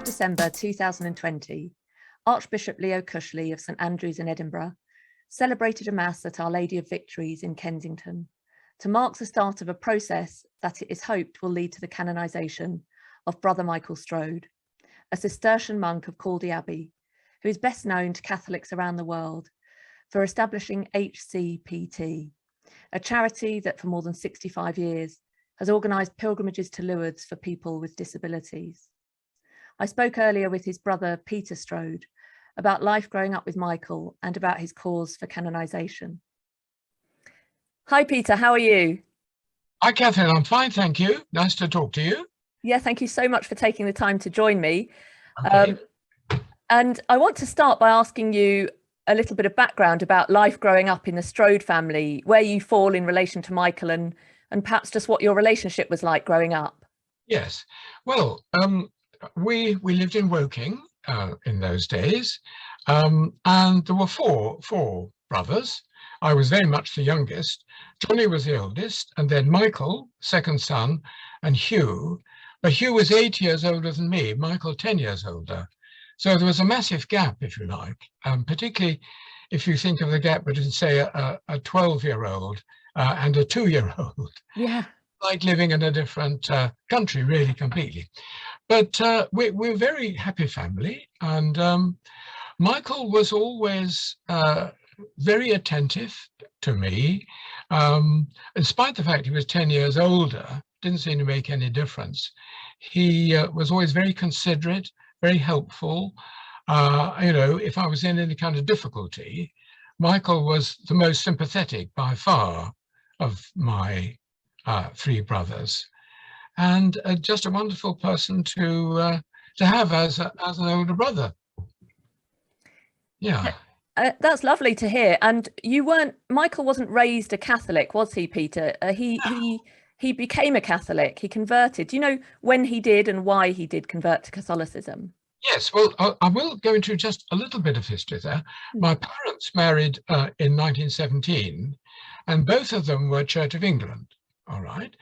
December 2020, Archbishop Leo Cushley of St Andrews in Edinburgh celebrated a Mass at Our Lady of Victories in Kensington to mark the start of a process that it is hoped will lead to the canonisation of Brother Michael Strode, a Cistercian monk of Caldy Abbey, who is best known to Catholics around the world for establishing HCPT, a charity that for more than 65 years has organised pilgrimages to Lourdes for people with disabilities. I spoke earlier with his brother Peter Strode about life growing up with Michael and about his cause for canonisation. Hi Peter, how are you? Hi Catherine, I'm fine, thank you. Nice to talk to you. Yeah, thank you so much for taking the time to join me. Okay. And I want to start by asking you a little bit of background about life growing up in the Strode family, where you fall in relation to Michael, and perhaps just what your relationship was like growing up. Yes, well, we lived in Woking in those days, and there were four brothers. I was very much the youngest. Johnny was the oldest, and then Michael, second son, and Hugh. But Hugh was 8 years older than me, Michael 10 years older. So there was a massive gap, if you like, particularly if you think of the gap between, say, a 12-year-old and a 2-year-old. Yeah. Like living in a different country, really, completely. But we're a very happy family. And Michael was always very attentive to me. Despite the fact he was 10 years older, didn't seem to make any difference. He was always very considerate, very helpful. You know, if I was in any kind of difficulty, Michael was the most sympathetic by far of my three brothers, and just a wonderful person to have as an older brother. Yeah. That's lovely to hear. And Michael wasn't raised a Catholic, was he, Peter? He became a Catholic. He converted. Do you know when he did and why he did convert to Catholicism? Yes, well, I will go into just a little bit of history there. My parents married in 1917, and both of them were Church of England. All right.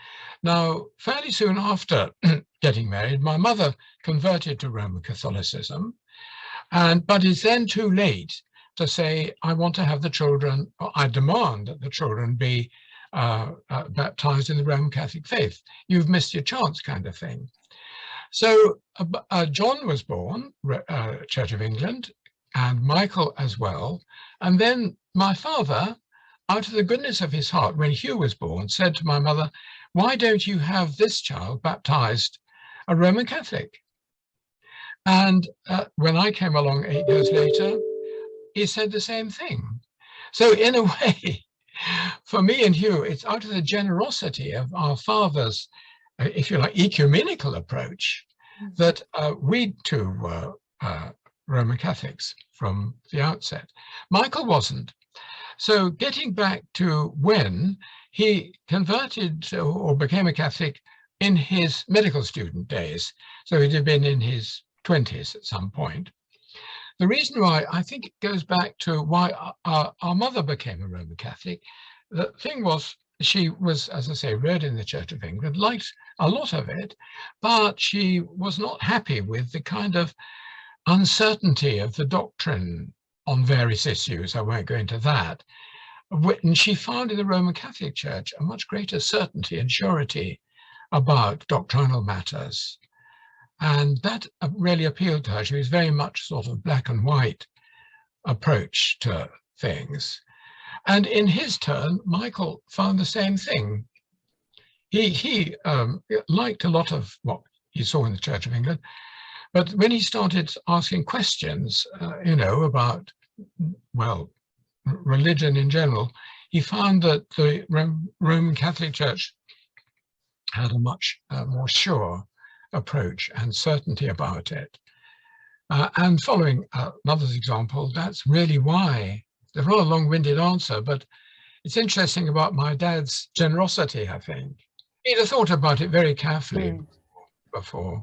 Now, fairly soon after getting married, my mother converted to Roman Catholicism, but it's then too late to say, I want to have the children, or I demand that the children be baptized in the Roman Catholic faith. You've missed your chance, kind of thing. So John was born, Church of England, and Michael as well. And then my father, out of the goodness of his heart, when Hugh was born, said to my mother, why don't you have this child baptized a Roman Catholic? And when I came along 8 years later, he said the same thing. So in a way, for me and Hugh, it's out of the generosity of our father's, if you like, ecumenical approach that we too were Roman Catholics from the outset. Michael wasn't. So getting back to when he converted or became a Catholic in his medical student days, so he'd have been in his 20s at some point. The reason why, I think it goes back to why our mother became a Roman Catholic. The thing was, she was, as I say, reared in the Church of England, liked a lot of it, but she was not happy with the kind of uncertainty of the doctrine on various issues. I won't go into that. And she found in the Roman Catholic Church a much greater certainty and surety about doctrinal matters. And that really appealed to her. She was very much sort of black and white approach to things. And in his turn, Michael found the same thing. He liked a lot of what he saw in the Church of England, but when he started asking questions, you know, about, well, religion in general, he found that the Roman Catholic Church had a much more sure approach and certainty about it. And following mother's example, that's really why. It's a rather long-winded answer, but it's interesting about my dad's generosity, I think. He'd have thought about it very carefully before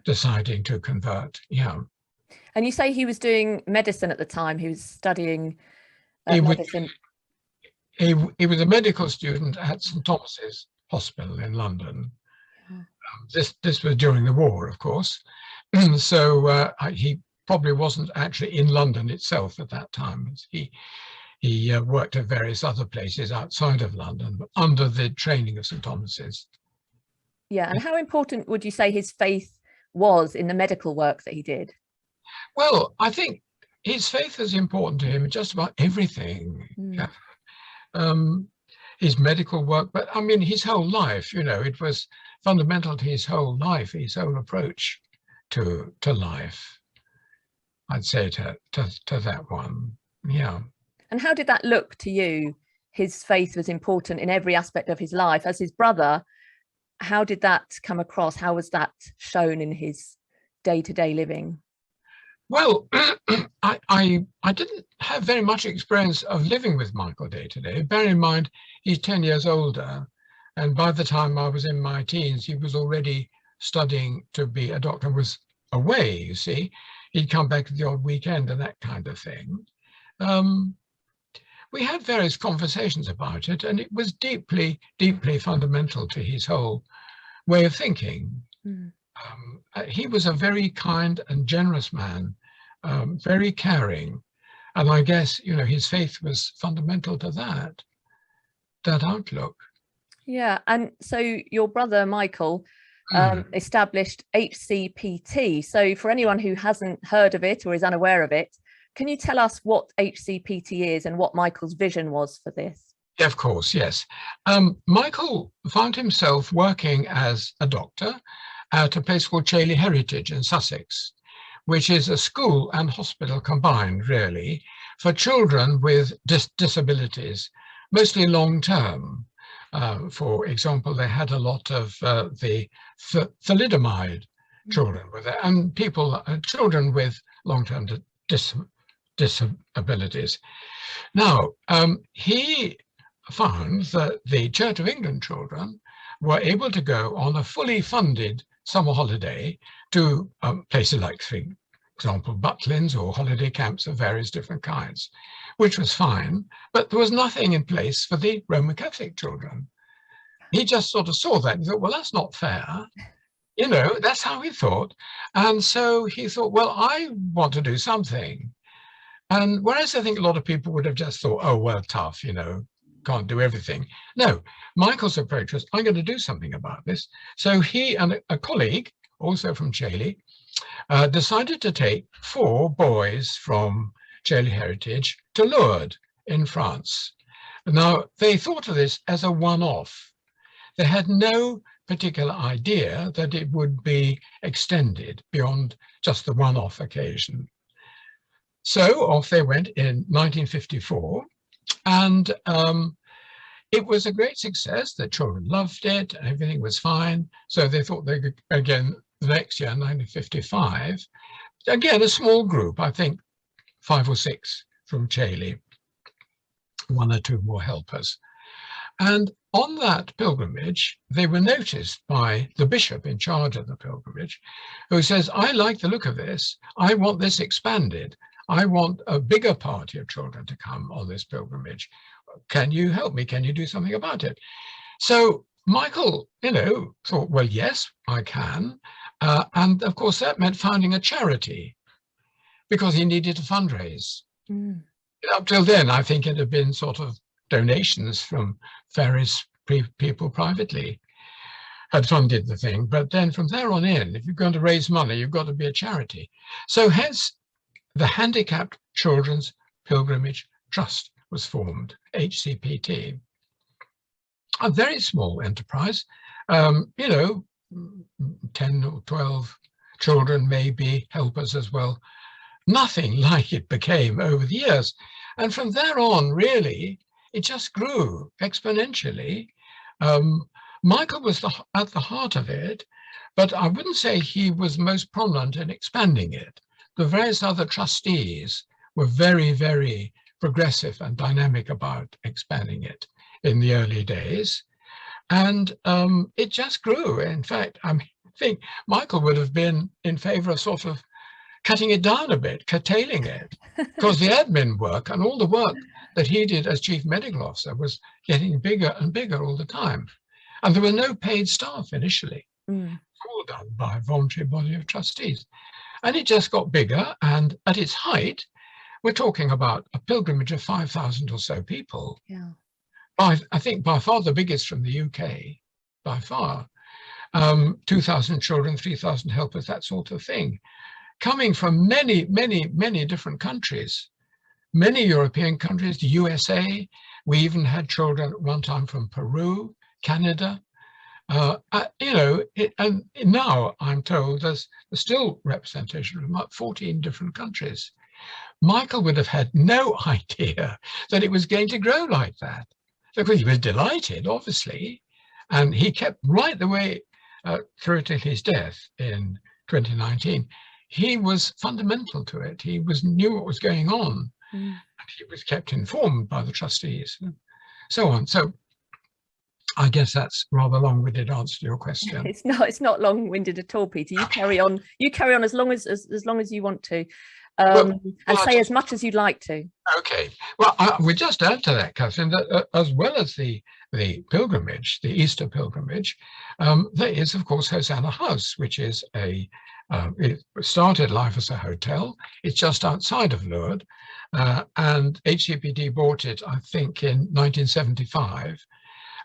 deciding to convert. Yeah. And you say he was doing medicine at the time. He was studying medicine. He was a medical student at St Thomas's Hospital in London. This was during the war, of course. So he probably wasn't actually in London itself at that time. He worked at various other places outside of London, but under the training of St. Thomas's. Yeah, and how important would you say his faith was in the medical work that he did? Well, I think his faith was important to him in just about everything. Yeah. His medical work, but I mean, his whole life, you know, it was fundamental to his whole life, his whole approach to life. I'd say to that one. Yeah. And how did that look to you? His faith was important in every aspect of his life. As his brother, how did that come across? How was that shown in his day-to-day living? Well, I didn't have very much experience of living with Michael day to day. Bear in mind, he's 10 years older. And by the time I was in my teens, he was already studying to be a doctor, was away, you see. He'd come back at the odd weekend and that kind of thing. We had various conversations about it, and it was deeply, deeply fundamental to his whole way of thinking. He was a very kind and generous man, very caring. And I guess, you know, his faith was fundamental to that outlook. Yeah, and so your brother, Michael, established HCPT. So for anyone who hasn't heard of it or is unaware of it, can you tell us what HCPT is and what Michael's vision was for this? Yeah, of course, yes. Michael found himself working as a doctor at a place called Chailey Heritage in Sussex, which is a school and hospital combined, really, for children with disabilities, mostly long-term. For example, they had a lot of the thalidomide children with it, and children with long-term disabilities. Now, he found that the Church of England children were able to go on a fully funded summer holiday to places like, for example, Butlins or holiday camps of various different kinds, which was fine, but there was nothing in place for the Roman Catholic children. He just sort of saw that and thought, well, that's not fair. You know, that's how he thought. And so he thought, well, I want to do something. And whereas I think a lot of people would have just thought, oh, well, tough, you know, can't do everything. No, Michael's approach was, I'm going to do something about this. So he and a colleague, also from Chailey, decided to take 4 boys from Chailey Heritage to Lourdes in France. Now, they thought of this as a one-off. They had no particular idea that it would be extended beyond just the one-off occasion. So off they went in 1954, and it was a great success. The children loved it, everything was fine. So they thought they could, again, the next year, 1955, again, a small group, I think 5 or 6 from Chailey, 1 or 2 more helpers. And on that pilgrimage, they were noticed by the bishop in charge of the pilgrimage, who says, I like the look of this. I want this expanded. I want a bigger party of children to come on this pilgrimage. Can you help me? Can you do something about it? So Michael, you know, thought, well, yes, I can. And of course, that meant founding a charity because he needed to fundraise. Up till then, I think it had been sort of donations from various people privately had funded the thing. But then from there on in, if you're going to raise money, you've got to be a charity. So hence, the Handicapped Children's Pilgrimage Trust was formed, HCPT. A very small enterprise, you know, 10 or 12 children, maybe helpers as well. Nothing like it became over the years. And from there on, really, it just grew exponentially. Michael was at the heart of it, but I wouldn't say he was most prominent in expanding it. The various other trustees were very, very progressive and dynamic about expanding it in the early days. And it just grew. In fact, I think Michael would have been in favor of sort of cutting it down a bit, curtailing it, because the admin work and all the work that he did as chief medical officer was getting bigger and bigger all the time. And there were no paid staff initially. all done by a voluntary body of trustees. And it just got bigger, and at its height, we're talking about a pilgrimage of 5,000 or so people. Yeah. I think by far the biggest from the UK, by far. 2,000 children, 3,000 helpers, that sort of thing, coming from many, many, many different countries, many European countries, the USA. We even had children at one time from Peru, Canada. And now I'm told there's still representation from about 14 different countries. Michael would have had no idea that it was going to grow like that. Because he was delighted, obviously, and he kept right the way through to his death in 2019. He was fundamental to it. He knew what was going on, and he was kept informed by the trustees, and so on. So I guess that's rather long-winded answer to your question. It's not long-winded at all, Peter. You carry on. You carry on as long as you want to, and say as much as you'd like to. Okay. Well, we just add to that, Catherine, that as well as the pilgrimage, the Easter pilgrimage, there is, of course, Hosanna House, which is it started life as a hotel. It's just outside of Lourdes, and HCPT bought it, I think, in 1975.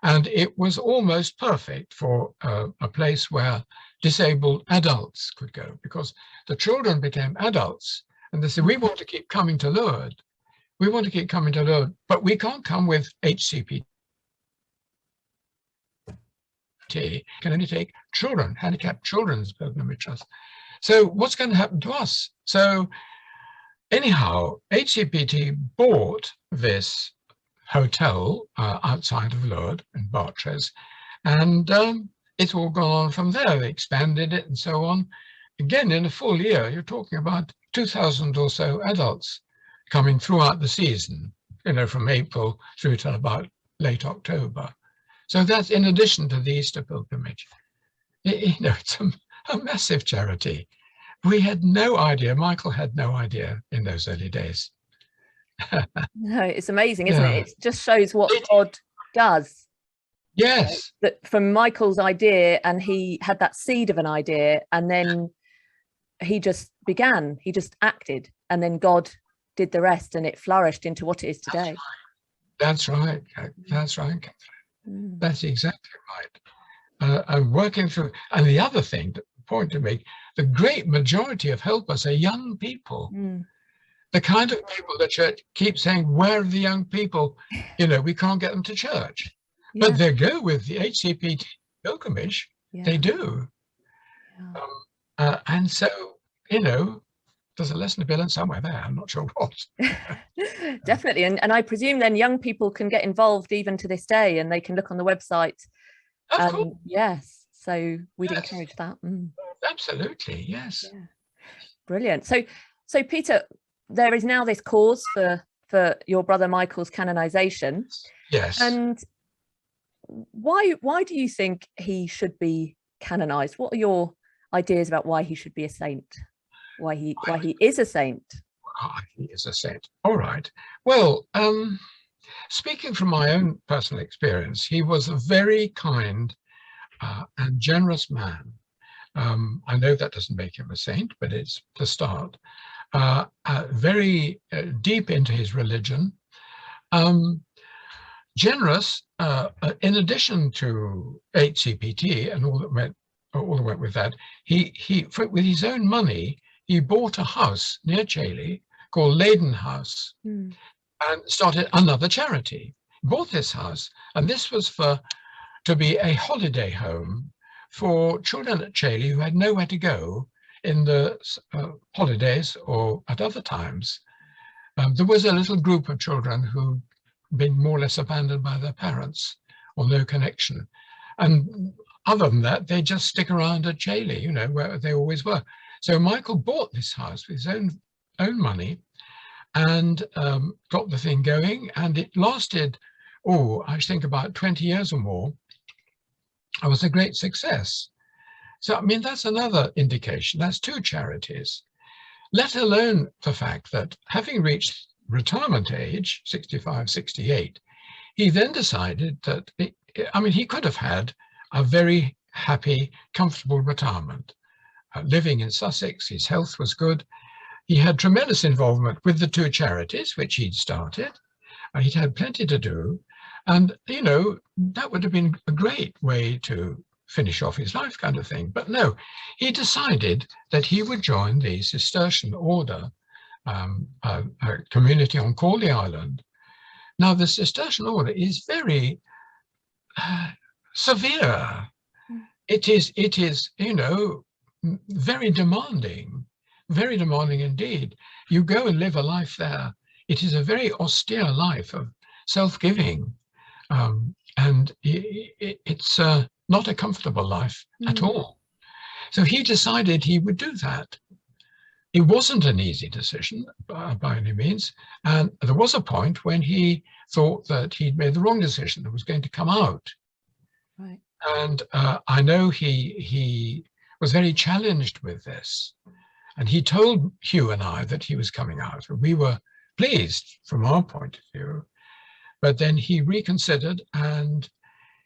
And it was almost perfect for a place where disabled adults could go, because the children became adults and they said, we want to keep coming to Lourdes. We want to keep coming to Lourdes, but we can't come with HCPT. Can only take children, handicapped children's pilgrimage trust. So what's going to happen to us? So anyhow, HCPT bought this hotel outside of Lourdes in Bartres, and it's all gone on from there. They expanded it and so on. Again, in a full year, you're talking about 2,000 or so adults coming throughout the season, from April through to about late October. So that's in addition to the Easter pilgrimage. It's a massive charity. We had no idea, Michael had no idea in those early days. No, it's amazing, isn't it? It just shows what God does. Yes. That from Michael's idea, and he had that seed of an idea, and then he just acted, and then God did the rest, and it flourished into what it is today. That's right. That's right. That's exactly right. And working through, and the other thing, the point to make, the great majority of helpers are young people. The kind of people the church keeps saying, where are the young people? We can't get them to church. Yeah. But they go with the HCPT pilgrimage. Yeah. They do. Yeah. And so, there's a lesson to be learned somewhere there. I'm not sure what. Definitely. And I presume then young people can get involved even to this day, and they can look on the website. Of course. Yes. So we'd encourage that. Absolutely. Yes. Yeah. Brilliant. So Peter, there is now this cause for your brother Michael's canonization. Yes. And why do you think he should be canonized? What are your ideas about why he should be a saint? Why he is a saint? He is a saint. All right. Well, speaking from my own personal experience, he was a very kind and generous man. I know that doesn't make him a saint, but it's the start. Very deep into his religion, generous. In addition to HCPT and all that went with that, he with his own money, he bought a house near Chailey called Leyden House, and started another charity. Bought this house, and this was to be a holiday home for children at Chailey who had nowhere to go in the holidays or at other times. There was a little group of children who'd been more or less abandoned by their parents or no connection. And other than that, they just stick around at Chailey, where they always were. So Michael bought this house with his own money and got the thing going. And it lasted, I think about 20 years or more. It was a great success. So, that's another indication. That's two charities, let alone the fact that having reached retirement age, 65, 68, he then decided that, he could have had a very happy, comfortable retirement. Living in Sussex, his health was good. He had tremendous involvement with the two charities which he'd started. He'd had plenty to do. And, you know, that would have been a great way to finish off his life, kind of thing. But no, he decided that he would join the Cistercian order, a community on Corley Island. Now, the Cistercian order is very severe. It is, you know, very demanding indeed. You go and live a life there. It is a very austere life of self-giving, and it's not a comfortable life at all. So he decided he would do that. It wasn't an easy decision by any means, and there was a point when he thought that he'd made the wrong decision, that was going to come out. Right. And I know he was very challenged with this, and he told Hugh and I that he was coming out, and we were pleased from our point of view. But then he reconsidered, and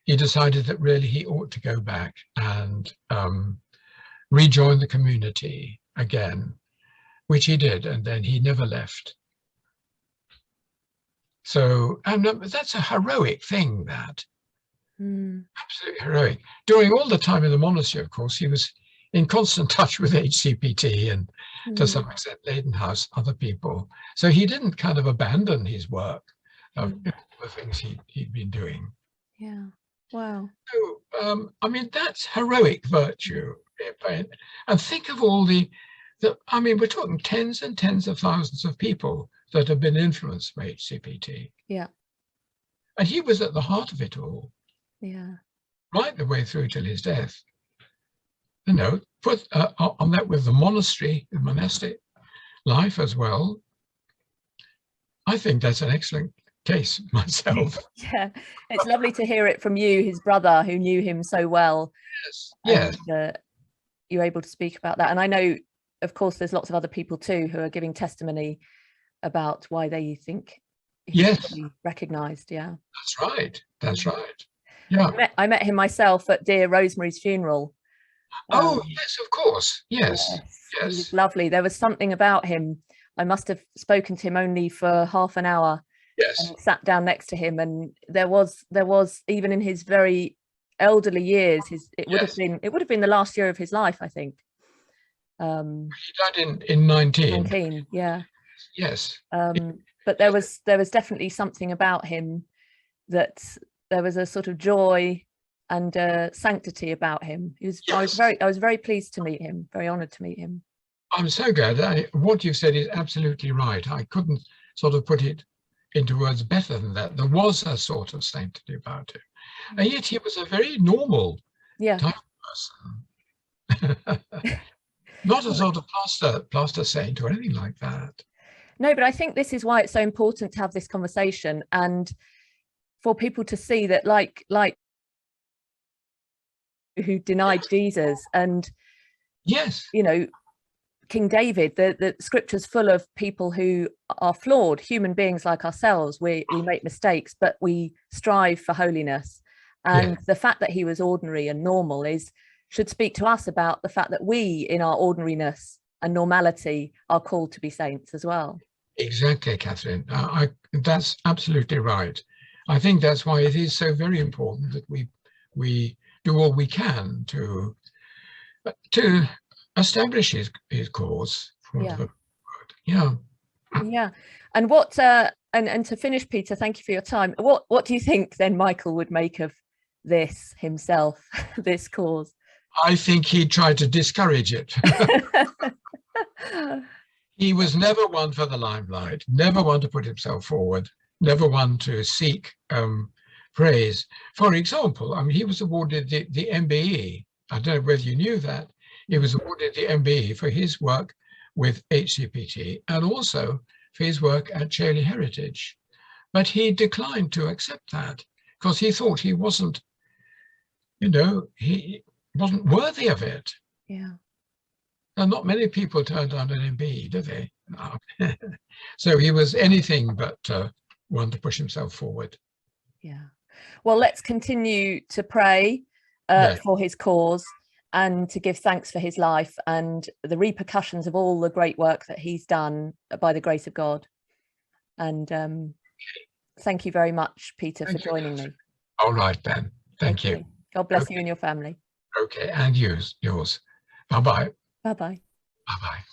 he decided that really he ought to go back and rejoin the community again, which he did, and then he never left. So, and that's a heroic thing, that. Absolutely heroic. During all the time in the monastery, of course, he was in constant touch with HCPT and to some extent Leidenhouse, other people. So he didn't kind of abandon his work of the things he'd been doing. Yeah. Wow. So, I mean, that's heroic virtue. And think of all I mean, we're talking tens and tens of thousands of people that have been influenced by HCPT. Yeah. And he was at the heart of it all. Yeah. Right the way through till his death. You know, put on that with the monastery, the monastic life as well. I think that's an excellent case myself. Yeah, it's lovely to hear it from you, his brother, who knew him so well. Yes. And, you're able to speak about that. And I know, of course, there's lots of other people too who are giving testimony about why they think he's recognised. Yeah. That's right. That's right. Yeah. I met him myself at dear Rosemary's funeral. Oh, yes, of course. Yes. He was lovely. There was something about him. I must have spoken to him only for half an hour. Yes. And sat down next to him, and there was even in his very elderly years, it would have been the last year of his life, I think. He died in 19. Yeah. Yes. But there was definitely something about him that there was a sort of joy and sanctity about him. I was very pleased to meet him, very honoured to meet him. I'm so glad. What you've said is absolutely right. I couldn't sort of put it into words better than that. There was a sort of sanctity about him, and yet he was a very normal type of person. Not a sort of plaster saint or anything like that. No, but I think this is why it's so important to have this conversation, and for people to see that, like who denied Jesus, and you know, King David, the scripture's full of people who are flawed, human beings like ourselves. We make mistakes, but we strive for holiness. And the fact that he was ordinary and normal should speak to us about the fact that we, in our ordinariness and normality, are called to be saints as well. Exactly, Catherine. That's absolutely right. I think that's why it is so very important that we do all we can to establish his cause. Yeah. And what and to finish, Peter, thank you for your time. What do you think then Michael would make of this himself, this cause? I think he tried to discourage it. He was never one for the limelight, never one to put himself forward, never one to seek praise. For example, I mean, he was awarded the MBE. I don't know whether you knew that. He was awarded the MBE for his work with HCPT and also for his work at Chailey Heritage. But he declined to accept that because he thought he wasn't, he wasn't worthy of it. Yeah. And not many people turned down an MBE, do they? No. So he was anything but one to push himself forward. Yeah. Well, let's continue to pray for his cause, and to give thanks for his life and the repercussions of all the great work that he's done by the grace of God. And thank you very much, Peter, for joining me. All right, then. Thank you. God bless you and your family. Okay, and yours. Bye-bye. Bye-bye. Bye-bye.